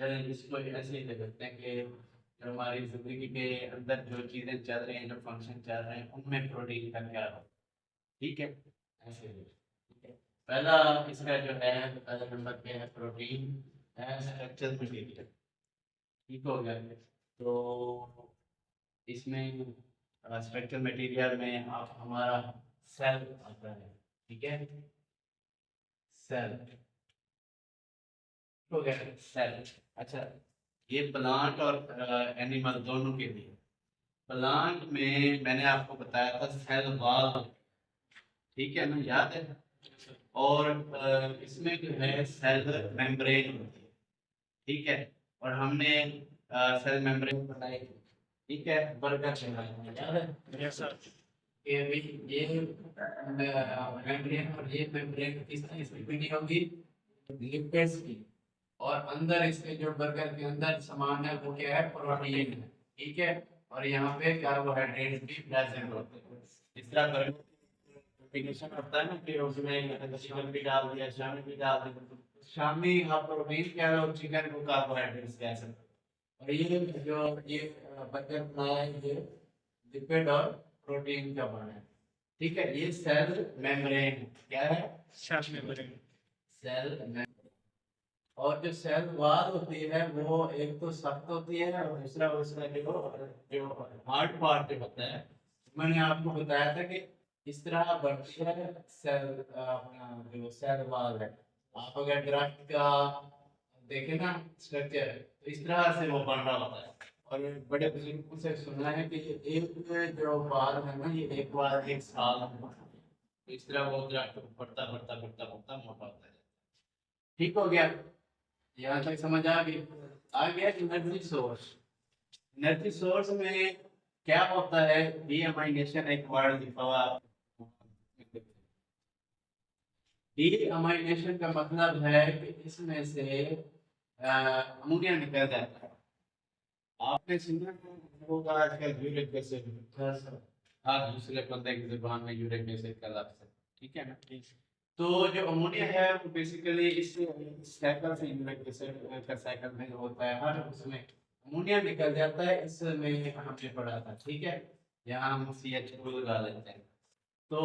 चलें इसको ऐसे ही ले लेते हैं कि जो हमारी जिंदगी के अंदर जो चीजें चल रही हैं, जो फंक्शन चल रहे हैं, उनमें प्रोटीन का क्या रोल। ठीक है, ऐसे ही। ठीक है, पहला इसका जो है, पहला नंबर पे है प्रोटीन एज स्ट्रक्चर मटेरियल। ठीक हो गया। तो इसमें स्ट्रक्चर मटेरियल में आप हमारा सेल आता है। ठीक है, सेल हो गया, सेल। अच्छा, ये प्लांट और एनिमल दोनों के लिए। प्लांट में मैंने आपको बताया था सेल वॉल, ठीक है ना, याद है। और इसमें जो है सेल मेम्ब्रेन होती है। ठीक है, और हमने सेल मेम्ब्रेन बनाई। ठीक है, बर्गर बनाया, याद है। Yes sir. ये भी, ये मेम्ब्रेन, और ये मेम्ब्रेन किस चीज की बनी होगी? लिपिड्स की। और अंदर इसके जो बर्गर के अंदर सामान है वो क्या है? प्रोटीन है। ठीक है, और यहाँ पे कार्बोहाइड्रेट भी प्रेजेंट होते हैं। इस तरह बर्गर कॉम्बिनेशन होता है ना कि उसमें चिकन भी डाल दिया, शामी भी डाल दिया। शामी आप प्रोटीन कह रहे हो, चिकन को कार्बोहाइड्रेट्स कह सकते हो। और ये जो ये बर्गर बनाया है, ये लिपिड और प्रोटीन का बना है। ठीक है, ये सेल मेम्ब्रेन क्या है? Cell membrane. Cell membrane. और जो सेल वॉल होती है वो एक तो सख्त होती है, और दूसरा उसका जो हार्ड पार्ट जो होता है, मैंने आपको बताया था कि इस तरह बढ़ती है सेल, अपना जो सेल वॉल है। आप अगर दरख्त का देखें ना स्ट्रक्चर, तो इस तरह से वो बन रहा होता है। और बड़े बुजुर्गों से सुना है कि ये एक जो बाल है ना, ये एक बार एक साल में, इस तरह वो दरख्त बढ़ता बढ़ता बढ़ता बढ़ता मोटा होता है। ठीक हो गया, यहाँ तक समझ आ गई। आ गया एनर्जी सोर्स। एनर्जी सोर्स में क्या होता है? डीअमाइनेशन एक वर्ड लिखा हुआ। डीअमाइनेशन का मतलब है कि इसमें से अमोनिया निकल जाता है। आपने सुना होगा आजकल यूरिक एसिड, हाँ, दूसरे बंदे की जुबान में यूरिक एसिड का लफ्ज है। ठीक है ना। तो जो अमोनिया है वो बेसिकली इस साइकिल से, यूरिक एसिड का साइकिल में जो होता है हर उसमें अमोनिया निकल जाता है। इसमें हमने पढ़ा था। ठीक है, यहाँ हम CH2 लगा लेते हैं। तो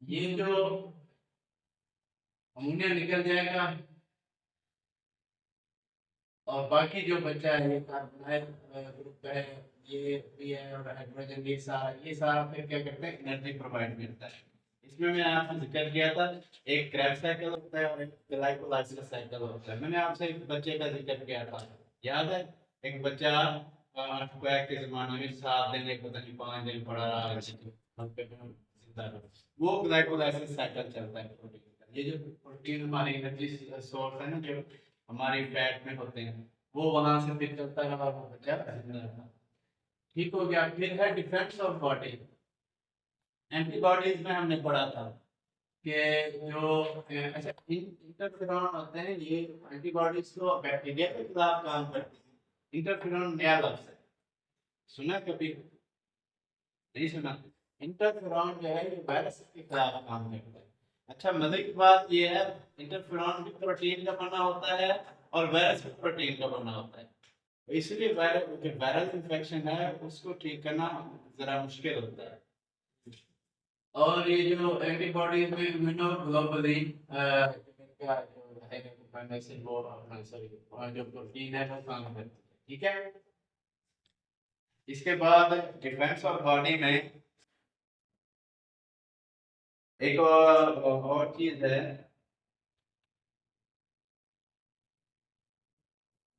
ये जो अमोनिया निकल जाएगा, और बाकी जो बचा है कार्बोनाइल ग्रुप है, ये भी है, और हाइड्रोजन, ये सारा फिर क्या करते हैं? एनर्जी प्रोवाइड करता है। इसमें मैंने आपको जिक्र किया था, एक क्रैब साइकिल होता है और एक ग्लाइकोलाइसिस साइकिल होता है। मैंने आपसे एक बच्चे का जिक्र किया था, याद है। एक बच्चा अर्थक्वेक के जमाने में 7 दिन, एक पता नहीं 5 दिन पड़ा रहा, जिंदा रहा। वो ग्लाइकोलाइसिस साइकिल चलता है प्रोटीन का। ये जो प्रोटीन हमारी एनर्जी सोर्स है ना, जो हमारी फैट में होते हैं, वो वहां से फिर चलता है और वो बच्चा जिंदा रहा। ठीक हो गया। फिर है डिफेंस ऑफ बॉडी। एंटीबॉडीज में हमने पढ़ा था कि जो अच्छा इंटरफेरॉन होते हैं, ये एंटीबॉडीज तो बैक्टीरिया के खिलाफ काम करते हैं। इंटरफेरॉन नया लफ्ज है, सुना कभी? नहीं सुना। इंटरफेरॉन जो है ये वायरस के खिलाफ काम करता है। अच्छा, मजे की बात ये है, इंटरफेरॉन भी प्रोटीन का बना होता है और वायरस भी प्रोटीन का बना होता है। तो इसलिए वायरल इन्फेक्शन है उसको ठीक करना जरा मुश्किल होता है। और ये जो एंटीबॉडीज में इम्यूनोग्लोबुलिन का जो है वो अपना सॉरी जो प्रोटीन है वो काम करती है। ठीक है, इसके बाद डिफेंस ऑफ बॉडी में एक और चीज है।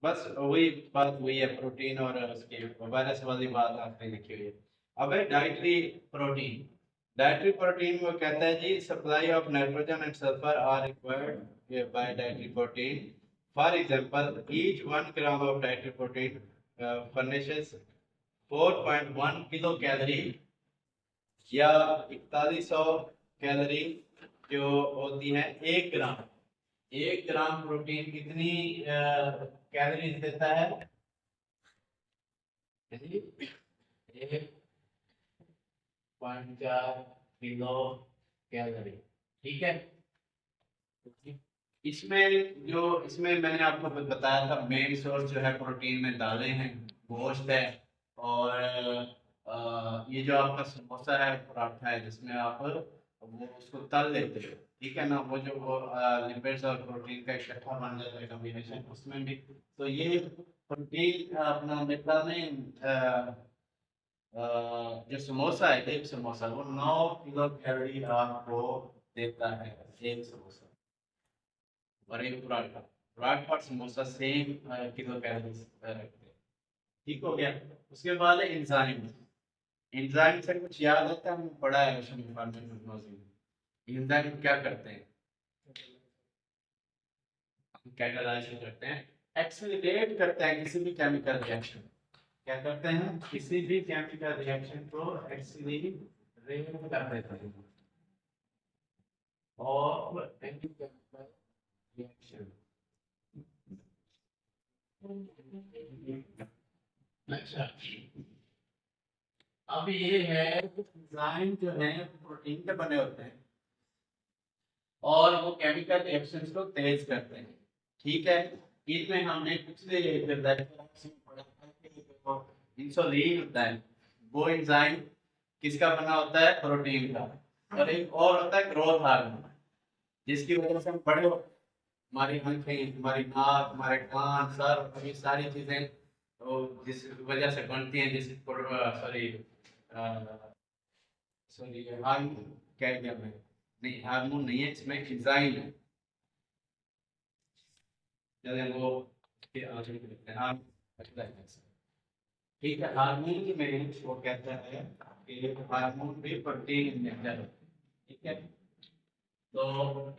बस वही बात हुई है, प्रोटीन और उसकी वायरस वाली बात आपने लिखी हुई है। अब है डाइटरी प्रोटीन। डाइटरी प्रोटीन वो कहता है जी, supply of nitrogen and sulphur are required by dietary protein. For example, each 1 gram of dietary protein furnishes 4.1 kilo calorie या 4100 कैलोरी जो होती है 1 ग्राम। 1 ग्राम प्रोटीन कितनी कैलोरीज देता है? 1.4 किलो कैलोरी। ठीक है, इसमें मैंने आपको बताया था मेन सोर्स जो है प्रोटीन में दालें हैं, गोश्त है, और ये जो आपका समोसा है, पराठा है, जिसमें आप वो उसको तल लेते हो, ठीक है ना, वो जो वो लिपिड्स और प्रोटीन का इकट्ठा बन जाता है कॉम्बिनेशन, उसमें भी तो ये प्रोटीन अपना मिलता में जो समोसा है, एक समोसा वो 9 किलो कैलोरी आपको देता है, एक समोसा। और एक पराठा, पराठा और समोसा सेम किलो कैलोरीज रखते हैं। ठीक हो गया। उसके बाद है एंजाइम। एंजाइम से कुछ याद आता है, हमने पढ़ा है एंजाइम क्या करते हैं, कैटालाइज करते हैं, एक्सीलरेट करते हैं किसी भी केमिकल रिएक्शन। क्या करते हैं, किसी भी केमिकल रिएक्शन को एक्सीलरेट कर देते हैं, और केमिकल रिएक्शन। अच्छा, अब ये है एंजाइम जो है प्रोटीन के बने होते हैं और वो केमिकल रिएक्शंस को तेज करते हैं, ठीक है। इसमें हमने पिछले लेक्चर में पढ़ा था कि जो इंसुलिन होता है वो एंजाइम किसका बना होता है, प्रोटीन का। और एक और होता है ग्रोथ हार्मोन, जिसकी वजह से हम बड़े, हमारी आंखें, हमारी नाक, हमारे कान, सर, ये सारी चीजें तो जिस वजह से बनती हैं, जिस सॉरी सॉरी हार्मोन कह दिया मैं, नहीं हार्मोन नहीं है, इसमें एंजाइम है। चले वो के आगे लिखते हैं हार्मोन, ठीक है। हार्मोन में वो कहता है कि हार्मोन भी प्रोटीन नेचर है, ठीक है। तो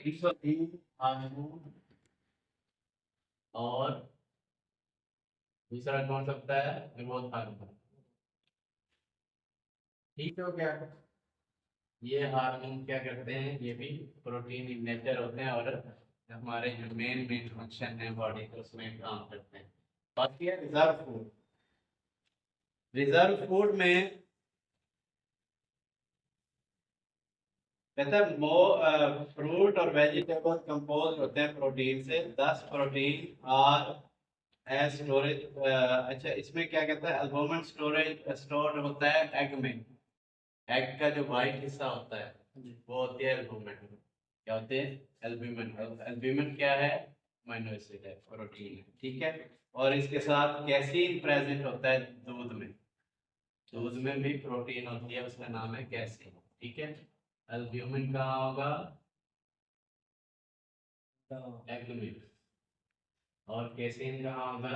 इंसुलिन हार्मोन और दूसरा कौन सकता है, ग्रोथ हार्मोन, ठीक हो गया। ये हार्मोन क्या करते हैं, ये भी प्रोटीन इन नेचर होते हैं और हमारे जो मेन मेन फंक्शन है बॉडी के उसमें काम करते हैं। बाकी है रिजर्व फूड। रिजर्व फूड में कहता है मो फ्रूट और वेजिटेबल कंपोज होते हैं प्रोटीन से, 10 प्रोटीन और एज स्टोरेज। अच्छा, इसमें क्या कहता है, एल्बुमिन स्टोरेज स्टोर होता है एग में। एग का जो व्हाइट हिस्सा होता है वो होती है एल्बुमिन। क्या होते हैं, एल्ब्यूमिन। एल्ब्यूमिन क्या है, अमीनो एसिड है, प्रोटीन है, ठीक है। और इसके साथ कैसीन प्रेजेंट होता है दूध में। दूध में भी प्रोटीन होती है, उसका नाम है कैसीन, ठीक है। एल्ब्यूमिन कहाँ होगा, एग में। और कैसीन कहाँ होगा,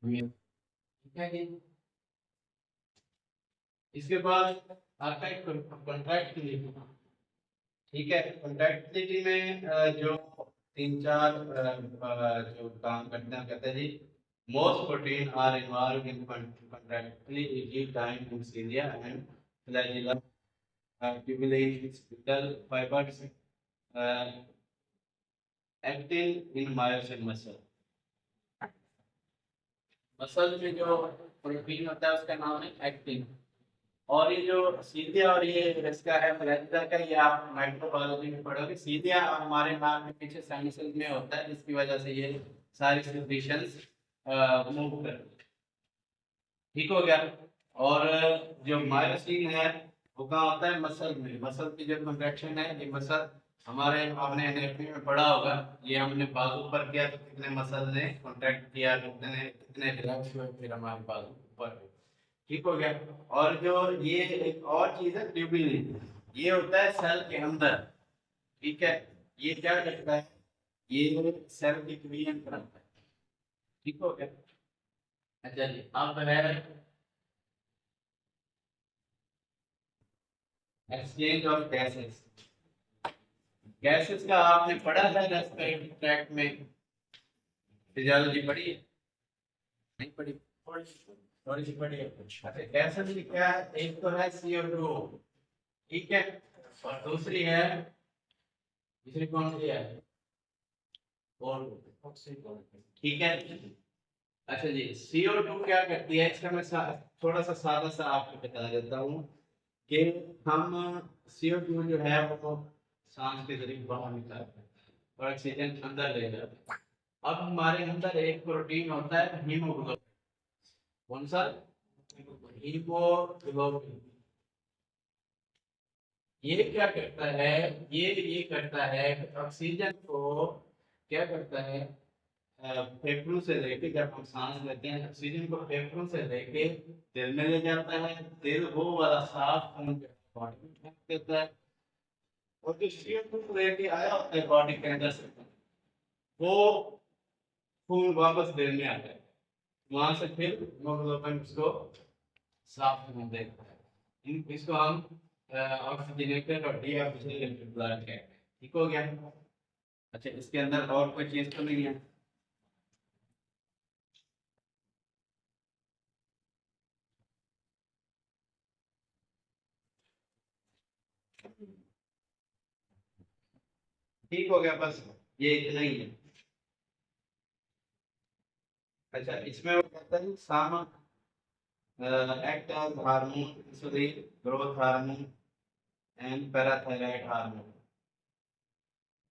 ठीक है जी। इसके बाद आता है कॉन्ट्रैक्टिलिटी, ठीक है। कॉन्ट्रैक्टिलिटी में जो 3-4 जो काम करते हैं, कहते हैं जी most protein are involved in contractility time in cilia and flagella, tubulin, spindle fibers, uh, actin in myosin muscle। Muscle में जो प्रोटीन होता है उसका नाम है एक्टिन। और ये जो सीधिया और ये इसका है फ्लैजिला का, ये आप माइक्रोबायोलॉजी में पढ़ोगे। सीधिया हमारे नाक के पीछे साइनसेस में होता है, जिसकी वजह से ये सारी सिक्रीशंस मूव करती है, ठीक हो गया। और जो मायोसिन है वो कहाँ होता है, मसल में। मसल की जो कॉन्ट्रैक्शन है, ये मसल हमारे, आपने एनाटॉमी में पढ़ा होगा, ये हमने बाजू पर किया तो कितने मसल ने कॉन्ट्रैक्ट किया, कितने कितने रिलैक्स हुए, फिर हमारे बाजू ऊपर हुए, ठीक हो गया। और जो ये एक और चीज है ट्यूबिलिन, ये होता है सेल के अंदर, ठीक है। ये क्या करता है, ये सेल की डिवीजन कराता है, ठीक हो गया। अच्छा जी, अब है एक्सचेंज ऑफ गैसेस। गैसेस का आपने पढ़ा है रेस्पिरेटरी ट्रैक्ट में, फिजियोलॉजी पढ़ी है, नहीं पढ़ी, थोड़ी सी पढ़ी है। अच्छा, गैसेस की क्या है, एक तो है CO2, ठीक है, और दूसरी है, दूसरी कौन सी है, ऑक्सीजन, ठीक है। अच्छा जी, CO2 क्या करती है, इसका मैं थोड़ा सा सादा सा आपको बता देता हूँ कि हम CO2 जो है वो सांस के जरिए बाहर निकलता है और ऑक्सीजन अंदर ले जाता है। अब हमारे अंदर एक प्रोटीन होता है हीमोग्लोबिन। कौन सा? हीमोग्लोबिन। ये क्या करता है? ये करता है ऑक्सीजन को क्या करता है, फेफड़ों से लेके, जब हम सांस लेते हैं ऑक्सीजन को फेफड़ों से लेके दिल में ले जाता है। दिल वो वाला साफ खून बॉडी में फेंक देता है और जो CO2 लेके आया होता है बॉडी के अंदर से वो खून वापस दिल में आता है। वहां से फिर हीमोग्लोबिन उसको साफ खून देता है। इसको हम ऑक्सीजनेटेड और डीऑक्सीजनेटेड ब्लड कहते हैं। ठीक हो गया? अच्छा, इसके अंदर और कोई चीज तो नहीं है? ठीक हो गया, बस ये इतना ही है। अच्छा, इसमें वो कहता है सामा act as hormone, insulin, growth hormone, and parathyroid hormone.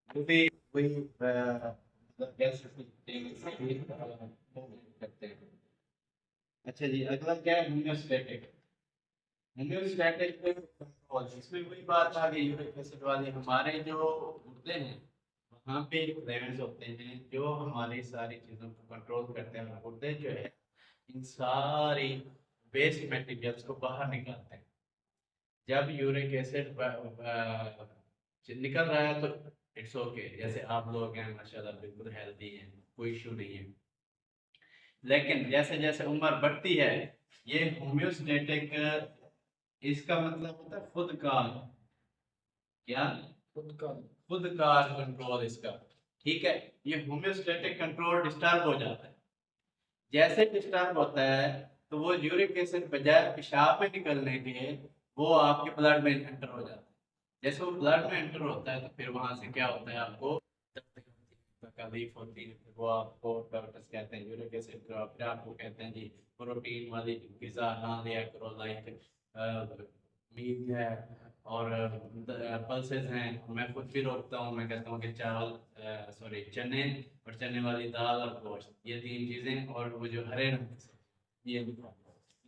जो भी वही मतलब कह सकते हैं। अच्छा जी, अगला क्या है? होम्योस्टैटिक। होम्योस्टैटिक कंट्रोल, इसमें वही बात आ गई यूरिक एसिड वाली। हमारे जो गुर्दे हैं वहाँ पे ग्लैंड्स होते हैं जो हमारी सारी चीज़ों को कंट्रोल करते हैं। और गुर्दे जो है इन सारी वेस्ट मटेरियल्स को बाहर निकालते हैं। जब यूरिक एसिड निकल रहा है तो इट्स ओके, जैसे आप लोग हैं माशाल्लाह बिल्कुल हेल्दी हैं, कोई इशू नहीं है। लेकिन जैसे जैसे उम्र बढ़ती है ये होम्योस्टेटिक, इसका मतलब होता है खुद का, क्या? खुद का कंट्रोल इसका। ठीक है, ये होम्योस्टेटिक कंट्रोल डिस्टर्ब हो जाता है। जैसे डिस्टर्ब होता है तो वो यूरिक एसिड बजाय पेशाब में निकलने के वो आपके ब्लड में एंटर हो जाता है। जैसे वो ब्लड में एंटर होता है तो फिर वहां से क्या होता है, आपको तकलीफ होती है। फिर वो आपको डॉक्टर्स कहते हैं यूरिक एसिड का, फिर आपको कहते हैं जी प्रोटीन वाली गज़ा ना लिया करो, लाइक मीट है और पल्सेस हैं। मैं खुद भी रोकता हूँ, मैं कहता हूँ कि चावल, सॉरी चने, और चने वाली दाल और गोश्त, ये तीन चीज़ें, और वो जो हरे रंग की सब्जी, ये भी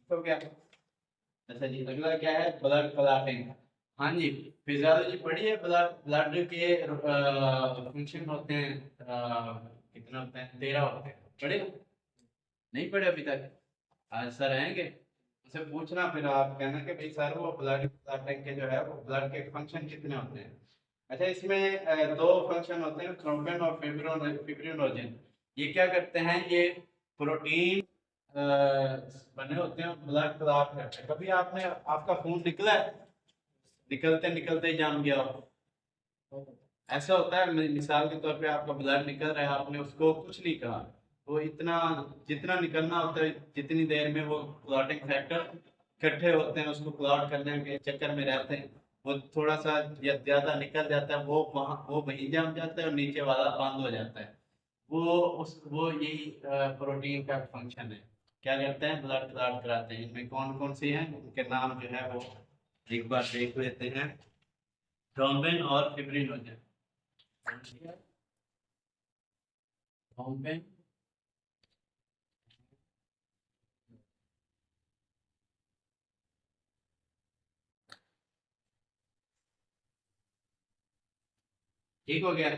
तो क्या। अच्छा जी, अगला क्या है? Blood clotting. हाँ जी, फिजियोलॉजी पढ़ी है? ब्लड ब्लड के फंक्शन होते हैं, कितने होते हैं? 13 होते हैं। पढ़े? नहीं पढ़े अभी तक? आज सर आएंगे उनसे पूछना, फिर आप कहना कि भाई सर वो ब्लड ब्लड के जो है वो ब्लड के फंक्शन कितने होते हैं। अच्छा, इसमें दो फंक्शन होते हैं, थ्रोम्बिन और फिब्रिनोजन। ये क्या करते हैं? ये प्रोटीन बने होते हैं, ब्लड क्लॉट करते हैं। कभी आपने आपका खून निकला है, निकलते निकलते ही जाम गया हो? ऐसा होता है। मिसाल के तौर पे आपका ब्लड निकल रहा है, आपने उसको कुछ नहीं कहा, तो इतना जितना निकलना होता है जितनी देर में वो क्लॉटिंग फैक्टर इकट्ठे होते हैं उसको क्लॉट करने के चक्कर में रहते हैं, वो थोड़ा सा या ज्यादा निकल जाता है, वो वहाँ वो वहीं जम जाता है और नीचे वाला बंद हो जाता है। वो यही प्रोटीन का फंक्शन है। क्या करते हैं? ब्लड क्लॉट कराते हैं। इनमें कौन कौन सी हैं उनके नाम जो है वो एक बार देख लेते हैं। थ्रोम्बिन और फिब्रिनोजन। थ्रोम्बिन, ठीक हो गया।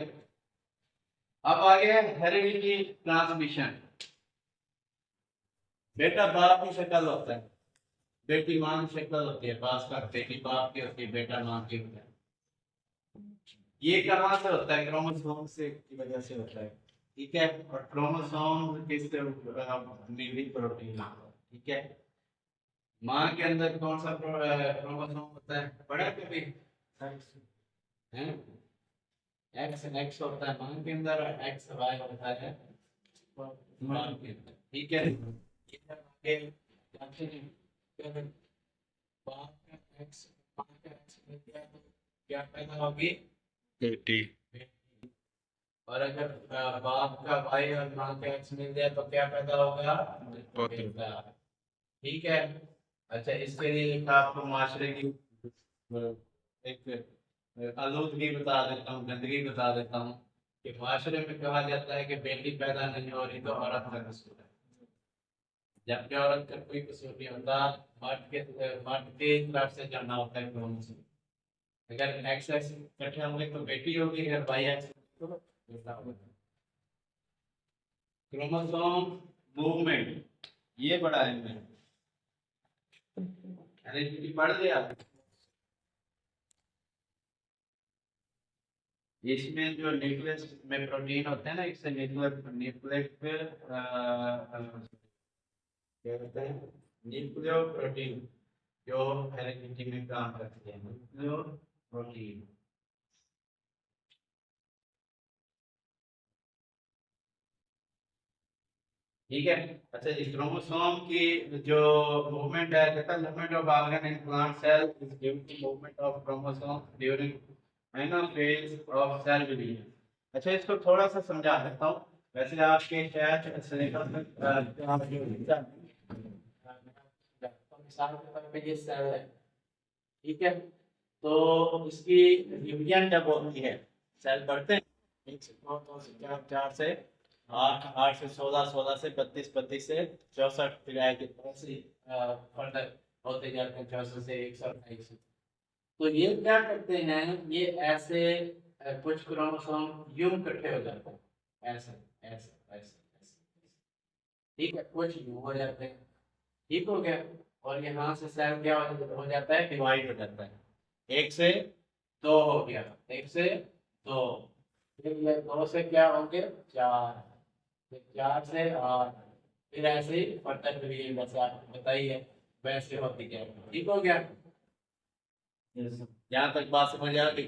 अब आ गया हेरिडिटी ट्रांसमिशन। बेटा बाप की शक्ल होता है, बेटी माँ की शक्ल होती है, पास का बेटी बाप की होती है, बेटा माँ की होता है। ये कहाँ से होता है? क्रोमोसोम से की वजह से होता है। ठीक है, और क्रोमोसोम किससे मिली? प्रोटीन। ठीक है, माँ के अंदर कौन सा क्रोमोसोम होता है? पढ़ा कभी? हैं? एक्स एक्स होता है माँ के अंदर, एक्स वाई होता है माँ के अंदर। ठीक है, आगे जाते हैं। अगर बाप का एक्स माँ का एक्स मिल गया तो क्या पैदा होगी? बेटी। और अगर बाप का भाई और माँ का एक्स मिल जाए तो क्या पैदा होगा? बेटा। ठीक है। अच्छा, इसके लिए लिखा आपको माशरे की एक आलूदगी बता देता हूँ, गंदगी बता देता हूँ कि माशरे में कहा जाता है कि बेटी पैदा नहीं हो रही तो औरत का कसूर है, जबकि औरत का कोई कसूर नहीं होता। मर्द के तरफ से जाना होता है क्रोमोसोम। अगर एक्स एक्स इकट्ठे होंगे तो बेटी होगी, अगर वाई एक्स तो बेटा होगा। क्रोमोसोम मूवमेंट ये बड़ा है, अरे पढ़ लिया। इसमें जो न्यूक्लियस में प्रोटीन होते हैं ना, इससे न्यूक्लियस न्यूक्लिक क्या कहते हैं, न्यूक्लियो प्रोटीन, जो हेरेडिटी में काम करते हैं, न्यूक्लियो प्रोटीन। ठीक है। अच्छा, इस क्रोमोसोम की जो मूवमेंट है, कहता है movement of organ in plant cell is due to movement of chromosome during metaphase of cell division. अच्छा, इसको थोड़ा सा समझा देता हूँ। वैसे आपके शायद सिलेबस में मिसाल के तौर पे ये सेल है, ठीक है, तो इसकी डिवीजन जब होती है, सेल बढ़ते हैं 1 से 2, 2 से 4, 4 से 8, 8 से 16, 16 से 32, 32 से 64, फिर आगे फर्दर होते जाते हैं 64 से 128। तो ये क्या करते हैं, ये ऐसे कुछ क्रोमोसोम यूं इकट्ठे हो जाते हैं, ऐसे ऐसे ऐसे ऐसे, ठीक है, कुछ यूं हो जाते हैं, ठीक हो गया। और यहाँ से सेल क्या हो जाता है, डिवाइड हो जाता है, 1 से 2 हो गया, 1 से 2, फिर ये 2 से क्या होंगे 4, फिर 4 से 8, फिर ऐसे ही फर्दर डिवीजन जैसे आपको बताइए वैसे होती जाएगी। ठीक हो गया, यहाँ तक बात समझ आ गई।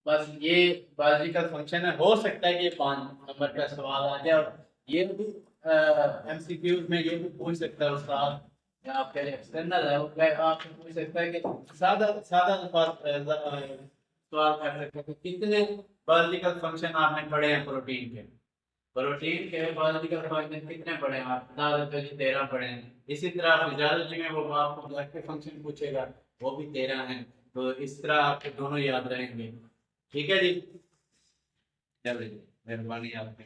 बस ये बायोलॉजिकल फंक्शन है, हो सकता है कि 5 नंबर का सवाल आ जाए, और ये भी एमसीक्यूज में ये भी पूछ सकता है उस्ताद, या आपके एक्सटर्नल है उसमें आपसे पूछ सकता है कि सादा सादा सवाल कर सकते हैं, कितने बायोलॉजिकल फंक्शन आपने पढ़े हैं प्रोटीन के, प्रोटीन के बायोलॉजिकल फंक्शन कितने पढ़े हैं आप बता देते हो जी 13 पढ़े हैं। इसी तरह फिजियोलॉजी में वो आपको ब्लड के फंक्शन पूछेगा, वो भी 13 हैं। तो इस तरह आपको दोनों याद रहेंगे। ठीक है जी, चलिए मेहरबानी, आपने